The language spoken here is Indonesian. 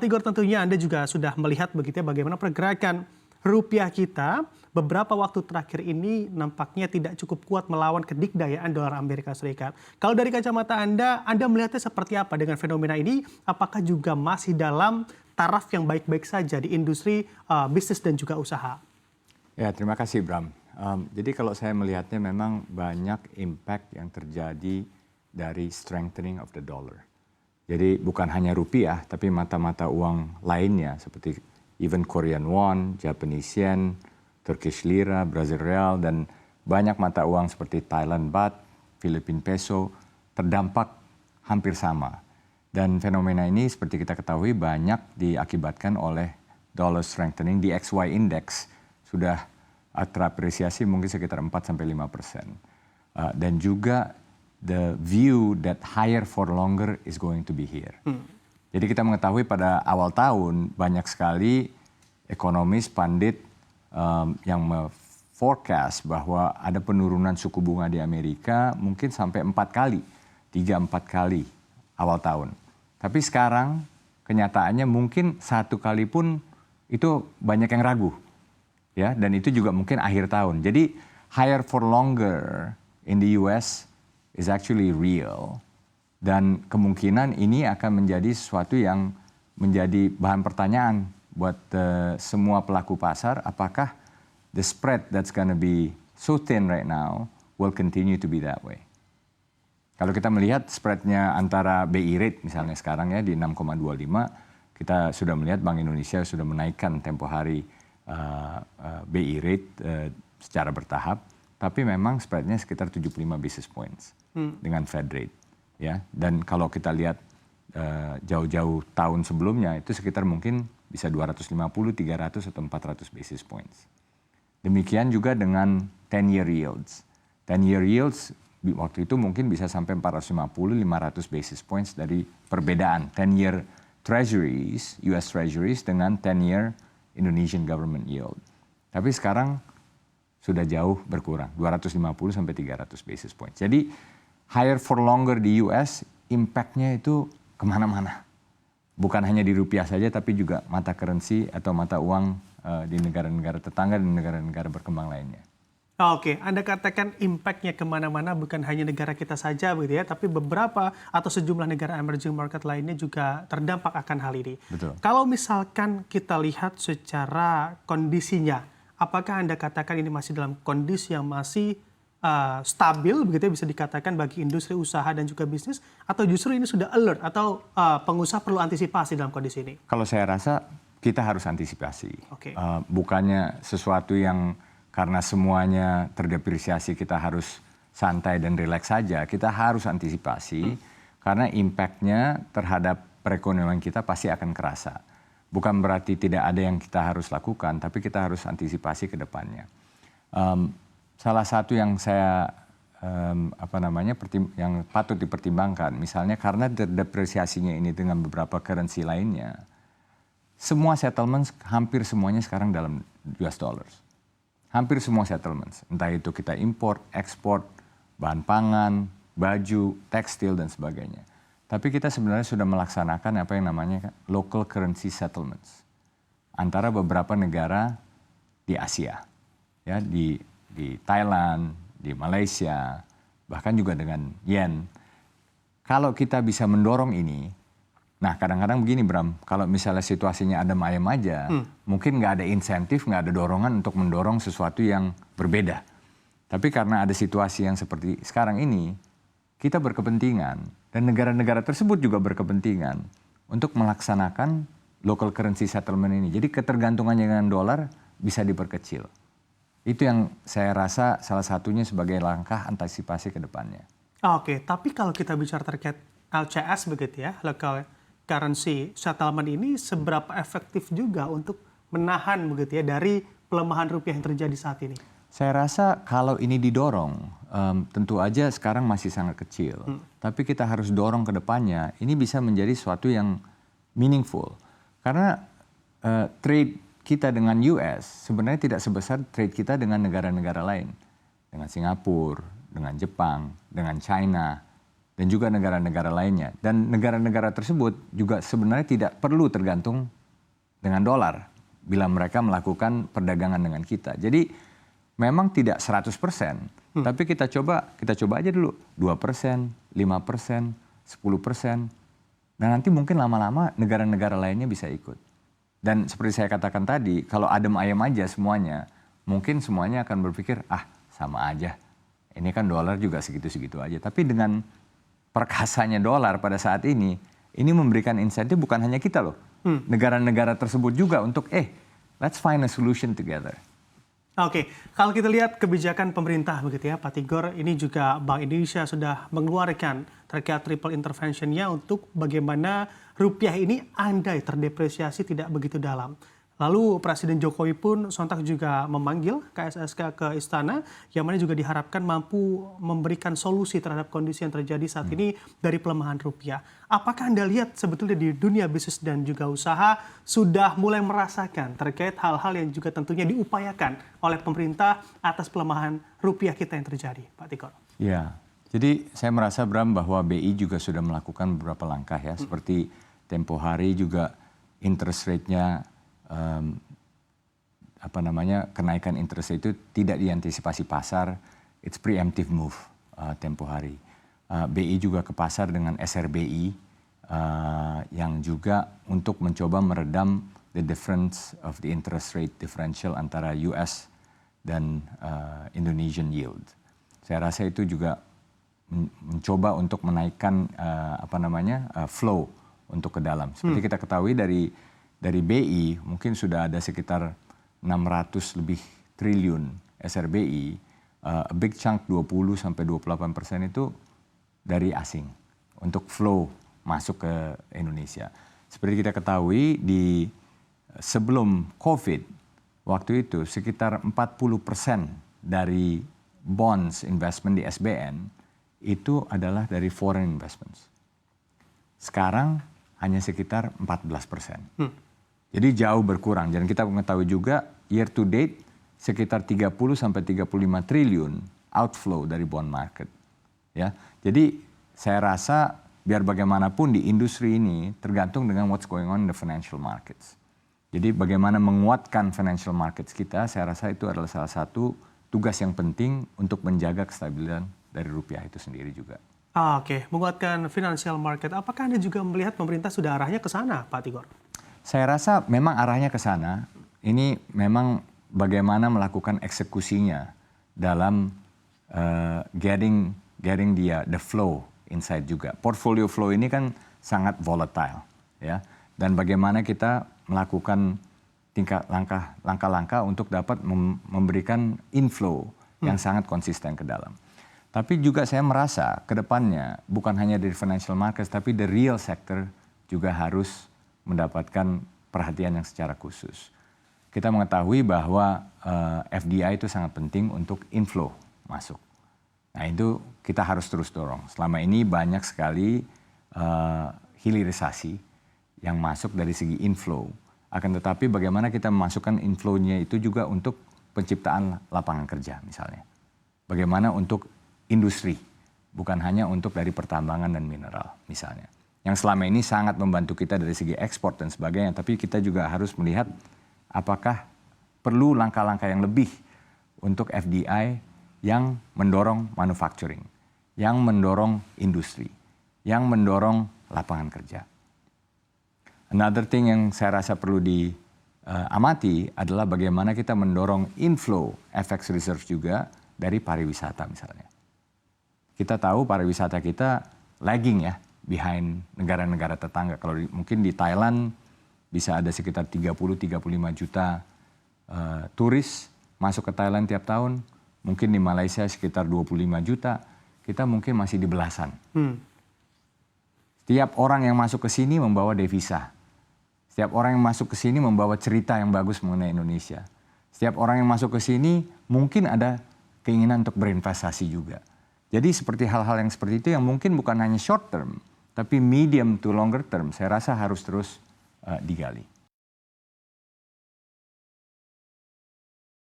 Igor, tentunya Anda juga sudah melihat begitu ya bagaimana pergerakan rupiah kita beberapa waktu terakhir ini nampaknya tidak cukup kuat melawan kedikdayaan dolar Amerika Serikat. Kalau dari kacamata Anda melihatnya seperti apa dengan fenomena ini? Apakah juga masih dalam taraf yang baik-baik saja di industri bisnis dan juga usaha? Ya, terima kasih Bram. Jadi kalau saya melihatnya memang banyak impact yang terjadi dari strengthening of the dollar. Jadi bukan hanya rupiah, tapi mata-mata uang lainnya seperti even Korean won, Japanese yen, Turkish lira, Brazil real, dan banyak mata uang seperti Thailand baht, Philippine peso terdampak hampir sama. Dan fenomena ini seperti kita ketahui banyak diakibatkan oleh dollar strengthening. Di XY index sudah terapresiasi mungkin sekitar 4-5%. Dan juga the view that higher for longer is going to be here. Jadi kita mengetahui pada awal tahun banyak sekali ekonomis pandit yang forecast bahwa ada penurunan suku bunga di Amerika mungkin sampai 4 kali, 3-4 kali awal tahun. Tapi sekarang kenyataannya mungkin 1 kali pun itu banyak yang ragu. Ya, dan itu juga mungkin akhir tahun. Jadi higher for longer in the US is actually real. Dan kemungkinan ini akan menjadi sesuatu yang menjadi bahan pertanyaan buat semua pelaku pasar. Apakah the spread that's gonna be so thin right now will continue to be that way? Kalau kita melihat spreadnya antara BI rate misalnya sekarang ya di 6,25, kita sudah melihat Bank Indonesia sudah menaikkan tempo hari BI rate secara bertahap. Tapi memang spreadnya sekitar 75 basis points dengan Fed rate. Ya. Dan kalau kita lihat jauh-jauh tahun sebelumnya itu sekitar mungkin bisa 250, 300 atau 400 basis points. Demikian juga dengan 10-year yields. 10-year yields waktu itu mungkin bisa sampai 450, 500 basis points dari perbedaan 10-year treasuries, US treasuries dengan 10-year Indonesian government yield. Tapi sekarang sudah jauh berkurang, 250 sampai 300 basis points. Jadi higher for longer di US, impact-nya itu kemana-mana. Bukan hanya di rupiah saja, tapi juga mata currency atau mata uang di negara-negara tetangga dan negara-negara berkembang lainnya. Oke, Anda katakan impact-nya kemana-mana bukan hanya negara kita saja begitu ya, tapi beberapa atau sejumlah negara emerging market lainnya juga terdampak akan hal ini. Betul. Kalau misalkan kita lihat secara kondisinya, apakah Anda katakan ini masih dalam kondisi yang masih stabil begitu ya, bisa dikatakan bagi industri usaha dan juga bisnis, atau justru ini sudah alert atau pengusaha perlu antisipasi dalam kondisi ini? Kalau saya rasa kita harus antisipasi. Oke. Bukannya sesuatu yang karena semuanya terdepresiasi kita harus santai dan rileks saja. Kita harus antisipasi karena impact-nya terhadap perekonomian kita pasti akan kerasa. Bukan berarti tidak ada yang kita harus lakukan, tapi kita harus antisipasi ke depannya. Salah satu yang saya yang patut dipertimbangkan, misalnya karena depresiasinya ini dengan beberapa currency lainnya, semua settlements hampir semuanya sekarang dalam US dollars. Hampir semua settlements, entah itu kita import, ekspor, bahan pangan, baju, tekstil dan sebagainya. Tapi kita sebenarnya sudah melaksanakan apa yang namanya local currency settlements antara beberapa negara di Asia, ya di Thailand, di Malaysia, bahkan juga dengan yen. Kalau kita bisa mendorong ini, nah kadang-kadang begini Bram, kalau misalnya situasinya adem ayem aja, mungkin nggak ada insentif, nggak ada dorongan untuk mendorong sesuatu yang berbeda. Tapi karena ada situasi yang seperti sekarang ini, kita berkepentingan dan negara-negara tersebut juga berkepentingan untuk melaksanakan local currency settlement ini. Jadi ketergantungannya dengan dolar bisa diperkecil. Itu yang saya rasa salah satunya sebagai langkah antisipasi ke depannya. Oke, tapi kalau kita bicara terkait LCS begitu ya, local currency settlement ini seberapa efektif juga untuk menahan begitu ya dari pelemahan rupiah yang terjadi saat ini? Saya rasa kalau ini didorong, tentu aja sekarang masih sangat kecil. Tapi kita harus dorong ke depannya, ini bisa menjadi sesuatu yang meaningful. Karena trade kita dengan US sebenarnya tidak sebesar trade kita dengan negara-negara lain. Dengan Singapura, dengan Jepang, dengan China. dan juga negara-negara lainnya. Dan negara-negara tersebut juga sebenarnya tidak perlu tergantung dengan dolar bila mereka melakukan perdagangan dengan kita. Jadi memang tidak 100%, tapi kita coba aja dulu 2%, 5%, 10%, dan nanti mungkin lama-lama negara-negara lainnya bisa ikut. Dan seperti saya katakan tadi, kalau adem ayem aja semuanya, mungkin semuanya akan berpikir, sama aja. Ini kan dolar juga segitu-segitu aja. Tapi dengan perkasanya dolar pada saat ini memberikan insentif bukan hanya kita loh. Negara-negara tersebut juga untuk, let's find a solution together. Oke, kalau kita lihat kebijakan pemerintah begitu ya Pak Tigor, ini juga Bank Indonesia sudah mengeluarkan terkait triple intervention-nya untuk bagaimana rupiah ini andai terdepresiasi tidak begitu dalam. Lalu Presiden Jokowi pun sontak juga memanggil KSSK ke istana, yang mana juga diharapkan mampu memberikan solusi terhadap kondisi yang terjadi saat ini dari pelemahan rupiah. Apakah Anda lihat sebetulnya di dunia bisnis dan juga usaha sudah mulai merasakan terkait hal-hal yang juga tentunya diupayakan oleh pemerintah atas pelemahan rupiah kita yang terjadi, Pak Tigor? Ya, jadi saya merasa Bram bahwa BI juga sudah melakukan beberapa langkah ya, seperti tempo hari juga interest rate-nya kenaikan interest rate itu tidak diantisipasi pasar, it's preemptive move tempo hari. BI juga ke pasar dengan SRBI yang juga untuk mencoba meredam the difference of the interest rate differential antara US dan Indonesian yield. Saya rasa itu juga mencoba untuk menaikkan flow untuk ke dalam. Seperti kita ketahui dari BI mungkin sudah ada sekitar 600 lebih triliun SRBI, a big chunk 20-28% itu dari asing untuk flow masuk ke Indonesia. Seperti kita ketahui sebelum COVID, waktu itu sekitar 40% dari bonds investment di SBN itu adalah dari foreign investments. Sekarang hanya sekitar 14%. Jadi jauh berkurang. Dan kita mengetahui juga year to date sekitar 30-35 triliun outflow dari bond market. Ya, jadi saya rasa biar bagaimanapun di industri ini tergantung dengan what's going on in the financial markets. Jadi bagaimana menguatkan financial markets kita, saya rasa itu adalah salah satu tugas yang penting untuk menjaga kestabilan dari rupiah itu sendiri juga. Oke, menguatkan financial market. Apakah Anda juga melihat pemerintah sudah arahnya ke sana, Pak Tigor? Saya rasa memang arahnya ke sana. Ini memang bagaimana melakukan eksekusinya dalam getting the flow inside juga. Portfolio flow ini kan sangat volatile, ya. Dan bagaimana kita melakukan langkah-langkah untuk dapat memberikan inflow yang sangat konsisten ke dalam. Tapi juga saya merasa ke depannya bukan hanya dari financial markets, tapi the real sector juga harus mendapatkan perhatian yang secara khusus. Kita mengetahui bahwa FDI itu sangat penting untuk inflow masuk. Nah itu kita harus terus dorong. Selama ini banyak sekali hilirisasi yang masuk dari segi inflow. Akan tetapi bagaimana kita memasukkan inflow-nya itu juga untuk penciptaan lapangan kerja misalnya. Bagaimana untuk industri, bukan hanya untuk dari pertambangan dan mineral misalnya. Yang selama ini sangat membantu kita dari segi ekspor dan sebagainya, tapi kita juga harus melihat apakah perlu langkah-langkah yang lebih untuk FDI yang mendorong manufacturing, yang mendorong industri, yang mendorong lapangan kerja. Another thing yang saya rasa perlu diamati adalah bagaimana kita mendorong inflow FX reserve juga dari pariwisata misalnya. Kita tahu pariwisata kita lagging ya, behind negara-negara tetangga. Kalau mungkin di Thailand bisa ada sekitar 30-35 juta turis masuk ke Thailand tiap tahun. Mungkin di Malaysia sekitar 25 juta. Kita mungkin masih di belasan. Setiap orang yang masuk ke sini membawa devisa. Setiap orang yang masuk ke sini membawa cerita yang bagus mengenai Indonesia. Setiap orang yang masuk ke sini mungkin ada keinginan untuk berinvestasi juga. Jadi seperti hal-hal yang seperti itu yang mungkin bukan hanya short term, tapi medium to longer term, saya rasa harus terus digali.